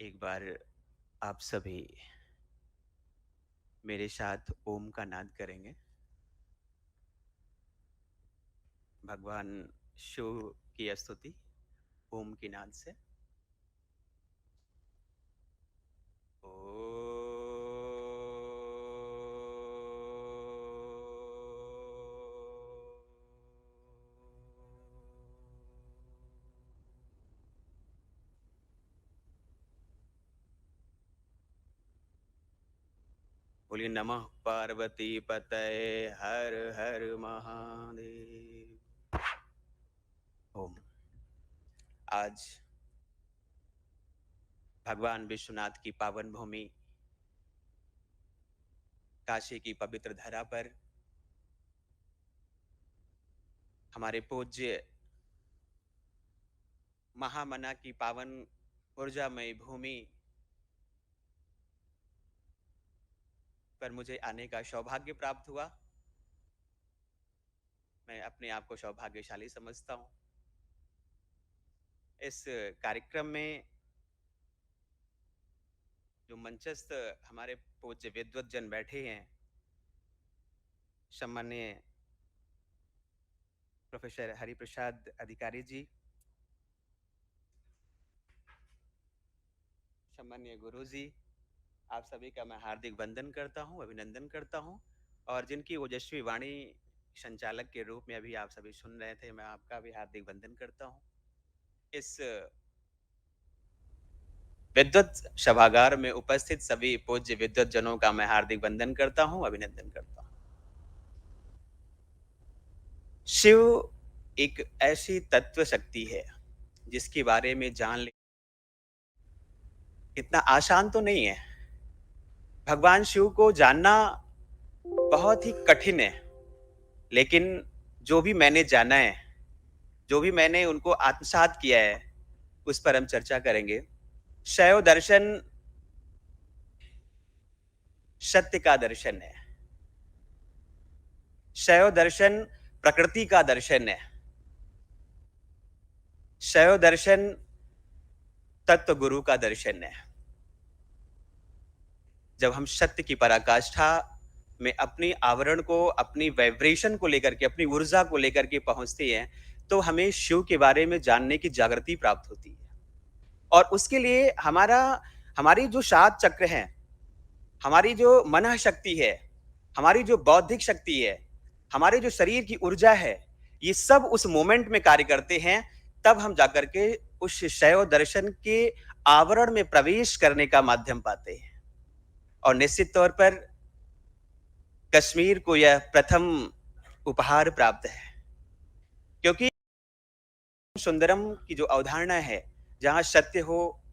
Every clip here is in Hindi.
एक बार आप सभी मेरे साथ ओम का नाद करेंगे। भगवान शिव की स्तुति ओम की नाद से। बोलिए नमः पार्वती पतये हर हर महादेव। ओम। आज भगवान विश्वनाथ की पावन भूमि काशी की पवित्र धरा पर हमारे पूज्य महामना की पावन ऊर्जामयी भूमि पर मुझे आने का सौभाग्य प्राप्त हुआ। मैं अपने आप को सौभाग्यशाली समझता हूँ। इस कार्यक्रम में जो मंचस्थ हमारे पूज्य विद्वत जन बैठे हैं, सम्माननीय प्रोफेसर हरिप्रसाद अधिकारी जी, सम्माननीय गुरु जी, आप सभी का मैं हार्दिक वंदन करता हूँ, अभिनंदन करता हूँ। और जिनकी ओजस्वी वाणी संचालक के रूप में अभी आप सभी सुन रहे थे, मैं आपका भी हार्दिक वंदन करता हूँ। इस विद्वत सभागार में उपस्थित सभी पूज्य विद्वत जनों का मैं हार्दिक वंदन करता हूँ, अभिनंदन करता हूँ। शिव एक ऐसी तत्व शक्ति है जिसके बारे में जान ले इतना आसान तो नहीं है। भगवान शिव को जानना बहुत ही कठिन है, लेकिन जो भी मैंने जाना है, जो भी मैंने उनको आत्मसात किया है, उस पर हम चर्चा करेंगे। शैव दर्शन सत्य का दर्शन है। शैव दर्शन प्रकृति का दर्शन है। शैव दर्शन तत्व गुरु का दर्शन है। जब हम सत्य की पराकाष्ठा में अपनी आवरण को, अपनी वाइब्रेशन को लेकर के, अपनी ऊर्जा को लेकर के पहुंचते हैं, तो हमें शिव के बारे में जानने की जागृति प्राप्त होती है। और उसके लिए हमारी जो 7 चक्र हैं, हमारी जो मन शक्ति है, हमारी जो बौद्धिक शक्ति है, हमारे जो शरीर की ऊर्जा है, ये सब उस मोमेंट में कार्य करते हैं। तब हम जाकर के उस शैव दर्शन के आवरण में प्रवेश करने का माध्यम पाते हैं। और निश्चित तौर पर कश्मीर को यह प्रथम उपहार प्राप्त है, क्योंकि सुंदरम की जो अवधारणा है, जहां सत्य हो,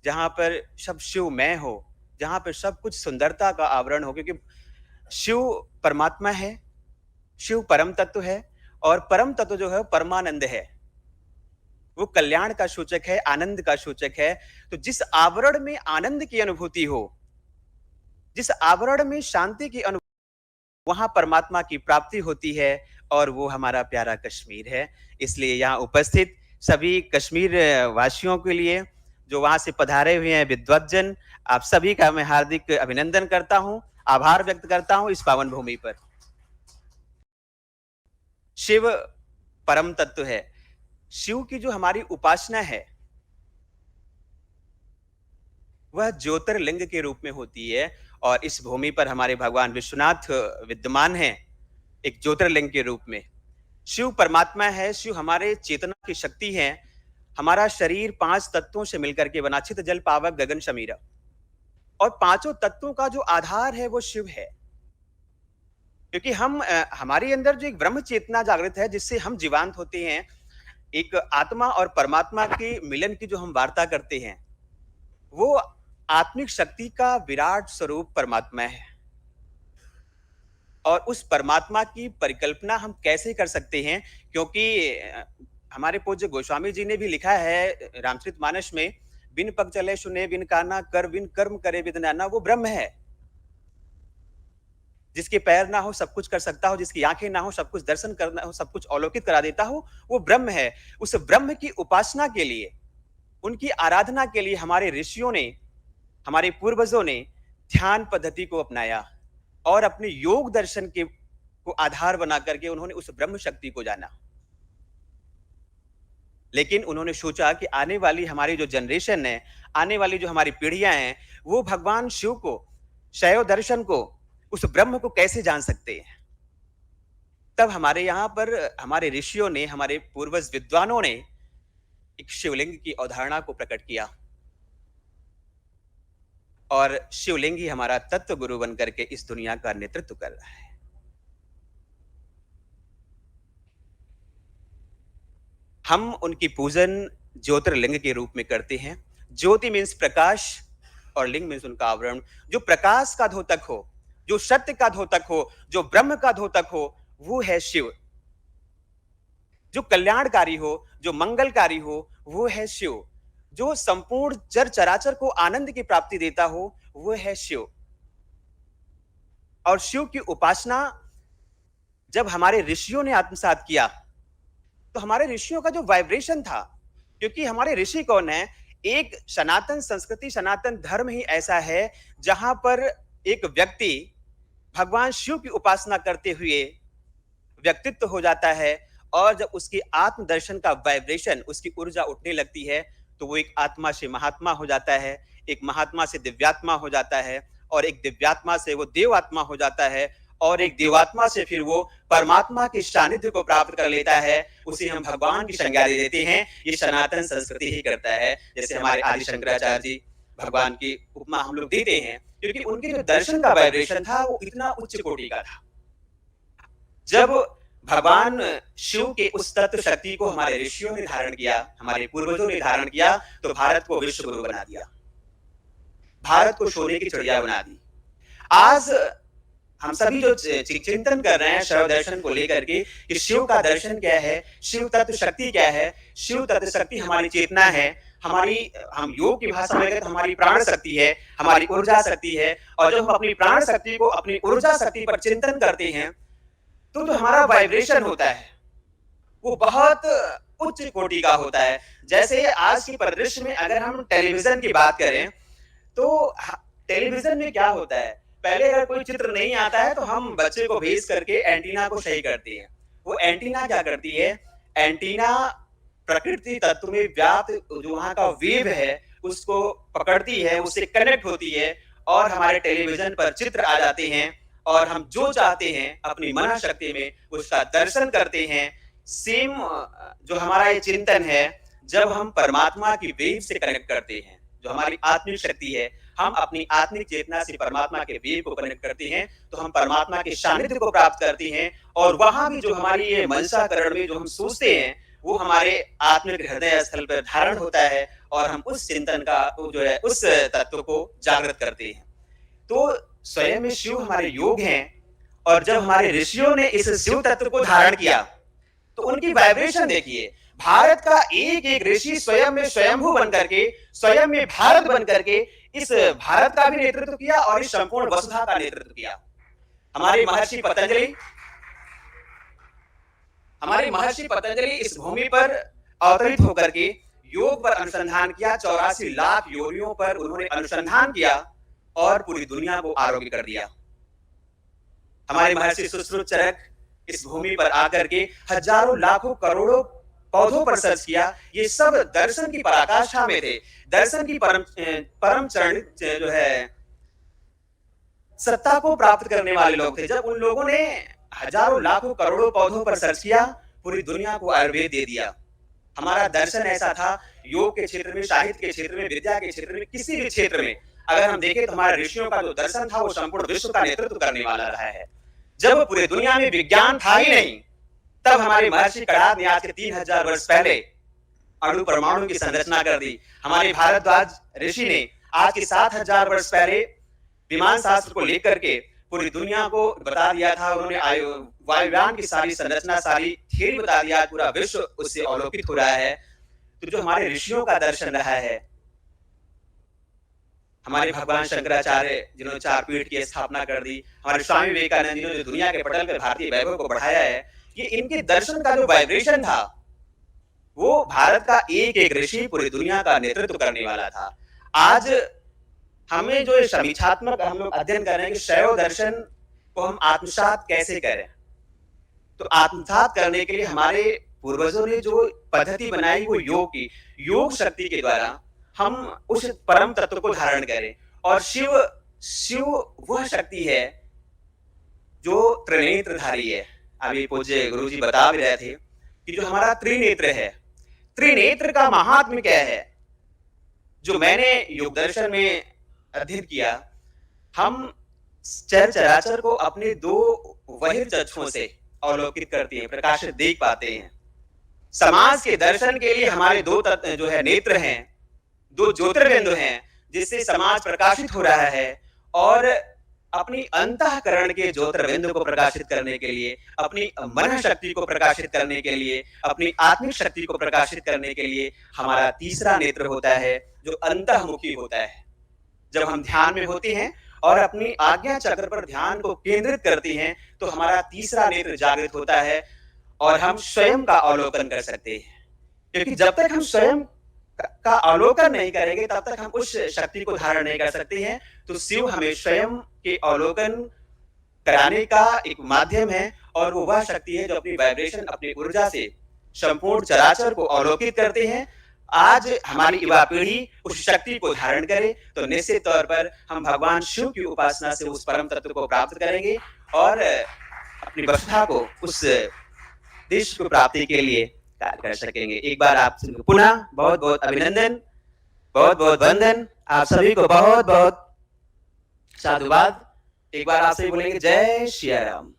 जहां पर सब शिवमय हो, जहां पर सब कुछ सुंदरता का आवरण हो, क्योंकि शिव परमात्मा है, शिव परम तत्व है, और परम तत्व जो है परमानंद है। वो कल्याण का सूचक है, आनंद का सूचक है। तो जिस आवरण में आनंद की अनुभूति हो, जिस आवरण में शांति की अनुभूति, वहां परमात्मा की प्राप्ति होती है, और वो हमारा प्यारा कश्मीर है। इसलिए यहाँ उपस्थित सभी कश्मीर वासियों के लिए, जो वहां से पधारे हुए हैं विद्वतजन, आप सभी का मैं हार्दिक अभिनंदन करता हूं, आभार व्यक्त करता हूं इस पावन भूमि पर। शिव परम तत्व है। शिव की जो हमारी उपासना है, वह ज्योतिर्लिंग के रूप में होती है। और इस भूमि पर हमारे भगवान विश्वनाथ विद्यमान हैं, एक ज्योतिर्लिंग के रूप में। शिव परमात्मा है, शिव हमारे चेतना की शक्ति है। हमारा शरीर 5 तत्वों से मिलकर के बना, चित जल पावक गगन शमीरा, और पांचों तत्वों का जो आधार है वो शिव है। क्योंकि हमारे अंदर जो एक ब्रह्म चेतना जागृत है, जिससे हम जीवांत होते हैं, एक आत्मा और परमात्मा के मिलन की जो हम वार्ता करते हैं, वो आत्मिक शक्ति का विराट स्वरूप परमात्मा है। और उस परमात्मा की परिकल्पना हम कैसे कर सकते हैं, क्योंकि हमारे पूज्य गोस्वामी जी ने भी लिखा है रामचरितमानस में, बिन पग चले सुने बिन काना, कर बिन कर्म करे बिन नाना, वो ब्रह्म है। जिसके पैर ना हो सब कुछ कर सकता हो, जिसकी आंखें ना हो सब कुछ दर्शन करना हो, सब कुछ अवलोकित करा देता हो, वो ब्रह्म है। उस ब्रह्म की उपासना के लिए, उनकी आराधना के लिए हमारे ऋषियों ने, हमारे पूर्वजों ने ध्यान पद्धति को अपनाया और अपने योग दर्शन के को आधार बना करके उन्होंने उस ब्रह्म शक्ति को जाना। लेकिन उन्होंने सोचा कि आने वाली हमारी जो जनरेशन है, आने वाली जो हमारी पीढ़ियाँ हैं, वो भगवान शिव को, शैव दर्शन को, उस ब्रह्म को कैसे जान सकते हैं? तब हमारे यहाँ पर हमारे ऋषियों ने, हमारे पूर्वज विद्वानों ने एक शिवलिंग की अवधारणा को प्रकट किया और शिवलिंग ही हमारा तत्व गुरु बन करके इस दुनिया का नेतृत्व कर रहा है। हम उनकी पूजन ज्योतिर्लिंग के रूप में करते हैं। ज्योति मीन्स प्रकाश और लिंग मीन्स उनका आवरण। जो प्रकाश का द्योतक हो, जो सत्य का द्योतक हो, जो ब्रह्म का द्योतक हो, वो है शिव। जो कल्याणकारी हो, जो मंगलकारी हो, वो है शिव। जो संपूर्ण चर चराचर को आनंद की प्राप्ति देता हो, वो है शिव। और शिव की उपासना जब हमारे ऋषियों ने आत्मसात किया, तो हमारे ऋषियों का जो वाइब्रेशन था, क्योंकि हमारे ऋषि कौन है? एक सनातन संस्कृति, सनातन धर्म ही ऐसा है जहां पर एक व्यक्ति भगवान शिव की उपासना करते हुए व्यक्तित्व हो जाता है और जब उसकी आत्म दर्शन का वाइब्रेशन, उसकी ऊर्जा उठने लगती है, तो वो एक आत्मा से महात्मा हो जाता है, एक महात्मा से दिव्यात्मा हो जाता है और एक दिव्यात्मा से वो देवात्मा हो जाता है और एक देवात्मा से फिर वो परमात्मा के सानिध्य को प्राप्त कर लेता है। उसे हम भगवान की संज्ञा दे देते हैं। ये सनातन संस्कृति ही करता है। जैसे हमारे आदि शंकराचार्य जी भगवान की उपमा हम लोग देते हैं, क्योंकि उनके जो दर्शन का वाइब्रेशन था वो इतना उच्च कोटि का था। जब भगवान शिव के उस तत्व शक्ति को हमारे ऋषियों ने धारण किया, हमारे पूर्वजों ने धारण किया, तो भारत को विश्व गुरु बना दिया, भारत को सोने की चिड़िया बना दी। आज हम सभी जो चिंतन कर रहे हैं शैव दर्शन को लेकर के कि शिव का दर्शन क्या है, शिव तत्व शक्ति क्या है। शिव तत्व शक्ति हमारी चेतना है, हमारी, हम योग की भाषा में कहते हैं हमारी प्राण शक्ति है, हमारी ऊर्जा शक्ति है। और जब हम अपनी प्राण शक्ति को, अपनी ऊर्जा शक्ति पर चिंतन करते हैं, तो जो हमारा वाइब्रेशन होता है वो बहुत उच्च कोटि का होता है। जैसे आज की परिदृश्य में अगर हम टेलीविजन की बात करें, तो टेलीविजन में क्या होता है, पहले अगर कोई चित्र नहीं आता है तो हम बच्चे को भेज करके एंटीना को सही करते हैं। वो एंटीना क्या करती है? एंटीना प्रकृति तत्व में व्याप्त जो वहां का वेव है उसको पकड़ती है, उससे कनेक्ट होती है और हमारे टेलीविजन पर चित्र आ जाते हैं और हम जो चाहते हैं अपनी मना शक्ति में उसका दर्शन करते हैं। सेम जो हमारा ये चिंतन है, जब हम परमात्मा की वेव से कनेक्ट करते हैं, जो हमारी आत्मिक शक्ति है, हम अपनी आत्मिक चेतना से परमात्मा के वेव को कनेक्ट करते हैं, तो हम परमात्मा के सानिध्य को प्राप्त करते हैं। और वहां भी जो हमारी ये मनसा करण में जो हम सोचते हैं, वो हमारे आत्मिक हृदय स्थल पर धारण होता है और हम उस चिंतन का जो है उस तत्व को जागृत करते हैं। तो स्वयं में शिव हमारे योग हैं और जब हमारे ऋषियों ने इस शिव तत्व को धारण किया, तो उनकी वाइब्रेशन देखिए। भारत का एक एक ऋषि स्वयं में स्वयंभू बन करके, स्वयं में भारत बन करके इस भारत का भी नेतृत्व किया और इस संपूर्ण वसुधा का नेतृत्व किया। हमारे महर्षि पतंजलि इस भूमि पर अवतरित होकर के योग पर अनुसंधान किया। 84 लाख योनियों पर उन्होंने अनुसंधान किया और पूरी दुनिया को आरोग्य कर दिया। हमारे महर्षि सुश्रुत चरक इस भूमि पर आकर के हजारों लाखों करोड़ों पौधों पर सर्च किया। ये सब दर्शन की पराकाष्ठा में थे, दर्शन की परम चरण जो है सत्ता को प्राप्त करने वाले लोग थे। जब उन लोगों ने हजारों लाखों करोड़ों पौधों पर सर्च किया, पूरी दुनिया को आयुर्वेद दे दिया। हमारा दर्शन ऐसा था, योग के क्षेत्र में, साहित्य के क्षेत्र में, विद्या के क्षेत्र में, किसी भी क्षेत्र में अगर हम देखें तो हमारे ऋषियों का जो दर्शन था वो संपूर्ण विश्व का नेतृत्व करने वाला रहा है। जब पूरी दुनिया में विज्ञान था ही नहीं, तब हमारे महर्षि कणाद ने आज के 3000 वर्ष पहले अणु परमाणु की संरचना कर दी। हमारे भारद्वाज ऋषि ने आज के 7000 वर्ष पहले विमान शास्त्र को लेकर के पूरी दुनिया को बता दिया था। उन्होंने वायुयान की सारी संरचना, सारी थियरी बता दिया। पूरा विश्व उससे अवलोकित हो रहा है। तो जो हमारे ऋषियों का दर्शन रहा है, हमारे भगवान शंकराचार्य जिन्होंने 4 पीठ की स्थापना कर दी, हमारे स्वामी विवेकानंद जिन्होंने दुनिया के पटल पर भारतीय वैभव को बढ़ाया है, ये इनके दर्शन का जो वाइब्रेशन था वो भारत का एक-एक ऋषि पूरी दुनिया का नेतृत्व करने वाला था। आज हमें जो ये समीक्षात्मक हम लोग अध्ययन कर रहे हैं कि शैव दर्शन को हम आत्मसात कैसे करें? तो आत्मसात करने के लिए हमारे पूर्वजों ने जो पद्धति बनाई वो योग की। योग शक्ति के द्वारा हम उस परम तत्व को धारण करें और शिव शिव वह शक्ति है जो त्रिनेत्रधारी है। अभी पूज्य गुरुजी बता भी रहे थे कि जो हमारा त्रिनेत्र है, त्रिनेत्र का महात्म्य क्या है? जो मैंने योग दर्शन में अध्ययन किया, हम चर चराचर को अपने 2 बहिर्चक्षुओं से अवलोकित करते हैं, प्रकाशित देख पाते हैं। समाज के दर्शन के लिए हमारे 2 तत्व जो है नेत्र हैं, 2 ज्योतिर्बिंदु हैं, जिससे समाज प्रकाशित हो रहा है और अपनी अंतःकरण के ज्योतिर्बिंदु को प्रकाशित करने के लिए, अपनी मन शक्ति को प्रकाशित करने के लिए, अपनी आत्मिक शक्ति को प्रकाशित करने के लिए हमारा तीसरा नेत्र होता है, जो अंतःमुखी होता है। जब हम ध्यान में होते हैं और अपनी आज्ञा चक्र पर ध्यान को केंद्रित करते हैं, तो हमारा तीसरा नेत्र जागृत होता है और हम स्वयं का अवलोकन कर सकते हैं। क्योंकि जब तक हम स्वयं का अवलोकन नहीं करेंगे, तब तक हम उस शक्ति को धारण नहीं कर सकते हैं। तो शिव हमें स्वयं के अवलोकन कराने का एक माध्यम है और वो वह शक्ति है जो अपनी वाइब्रेशन, अपनी ऊर्जा से संपूर्ण चराचर को अवलोकित करते हैं। आज हमारी युवा पीढ़ी उस शक्ति को धारण करे तो निश्चित तौर पर हम भगवान शिव की उपासना से उस परम तत्व को प्राप्त करेंगे और अपनी वसुधा को, उस देश को प्राप्ति के लिए कार्य कर सकेंगे। एक बार आप सभी को पुनः बहुत-बहुत अभिनंदन, बहुत-बहुत वंदन। आप सभी को बहुत-बहुत साधुवाद। एक बार आप सभी बोलेंगे जय श्री राम।